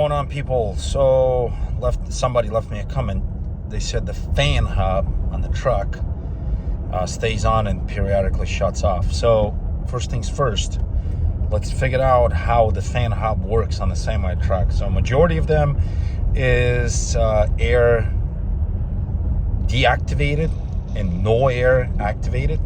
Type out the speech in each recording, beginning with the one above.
Going on, people? So somebody left me a comment. They said the fan hub on the truck stays on and periodically shuts off. So first things first, let's figure out how the fan hub works on the semi truck. So majority of them is air deactivated and no air activated.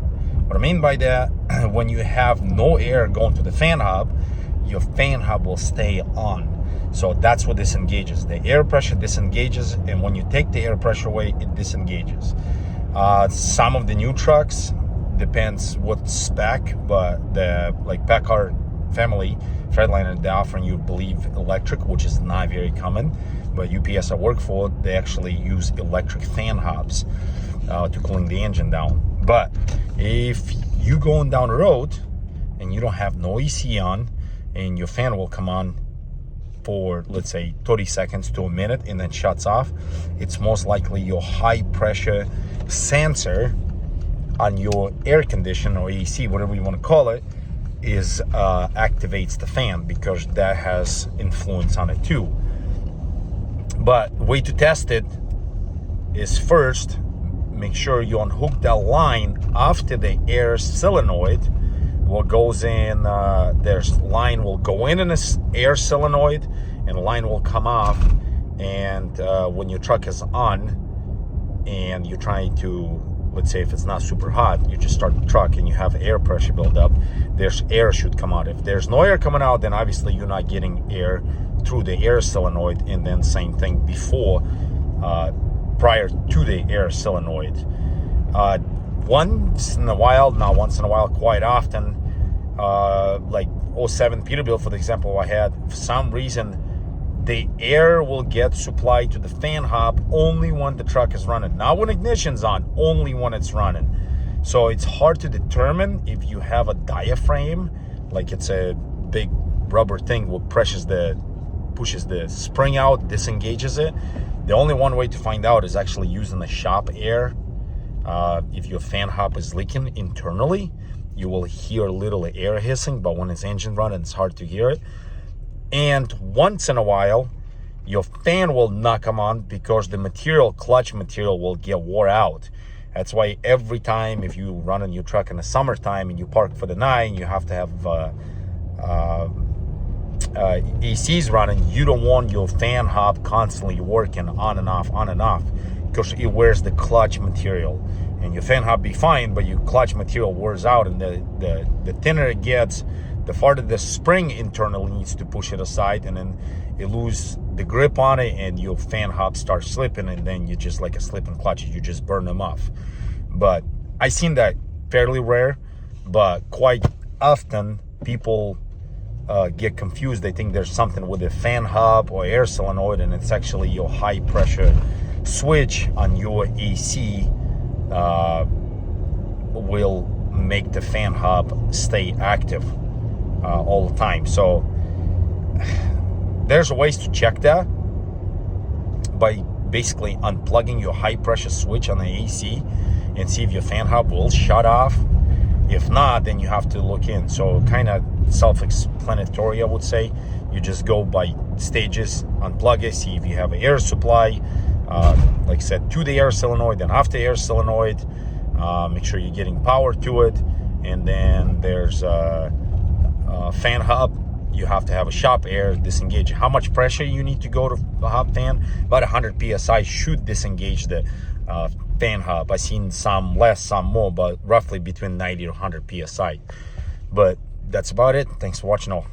What I mean by that, when you have no air going to the fan hub, your fan hub will stay on. So that's what disengages. The air pressure disengages, and when you take the air pressure away, it disengages. Some of the new trucks, depends what spec, but the Packard family Freightliner, they're offering you, believe, electric, which is not very common. But UPS I work for, they actually use electric fan hubs to cooling the engine down. But if you going down the road and you don't have no AC on, and your fan will come on for, let's say, 30 seconds to a minute and then shuts off, it's most likely your high pressure sensor on your air conditioner or AC, whatever you want to call it, is activates the fan, because that has influence on it too. But way to test it is, first make sure you unhook that line after the air solenoid. What goes in, there's line will go in this air solenoid, and line will come off. And when your truck is on and you're trying to, let's say if it's not super hot, you just start the truck and you have air pressure build up, there's air should come out. If there's no air coming out, then obviously you're not getting air through the air solenoid. And then same thing before, prior to the air solenoid. Once in a while, quite often, like 07 Peterbilt, for the example I had, for some reason the air will get supplied to the fan hub only when the truck is running, not when ignition's on, only when it's running. So it's hard to determine if you have a diaphragm, like it's a big rubber thing what pushes the spring out, disengages it. The only one way to find out is actually using the shop air. If your fan hub is leaking internally, you will hear a little air hissing, but when it's engine running, it's hard to hear it. And once in a while, your fan will not come on because the clutch material will get wore out. That's why every time if you run in your truck in the summertime and you park for the night and you have to have ACs running, you don't want your fan hub constantly working on and off, because it wears the clutch material. And your fan hub be fine, but your clutch material wears out, and the thinner it gets, the farther the spring internally needs to push it aside, and then it lose the grip on it, and your fan hub starts slipping, and then you just, like a slipping clutch, you just burn them off. But I seen that fairly rare, but quite often people get confused. They think there's something with the fan hub or air solenoid, and it's actually your high pressure switch on your AC will make the fan hub stay active all the time. So there's ways to check that by basically unplugging your high pressure switch on the AC and see if your fan hub will shut off. If not, then you have to look in. So kind of self-explanatory, I would say. You just go by stages, unplug it, see if you have an air supply, like I said, to the air solenoid, then after air solenoid, make sure you're getting power to it. And then there's a fan hub. You have to have a shop air disengage. How much pressure you need to go to the hub fan? About 100 psi should disengage the fan hub. I've seen some less, some more, but roughly between 90 to 100 psi. But that's about it. Thanks for watching all.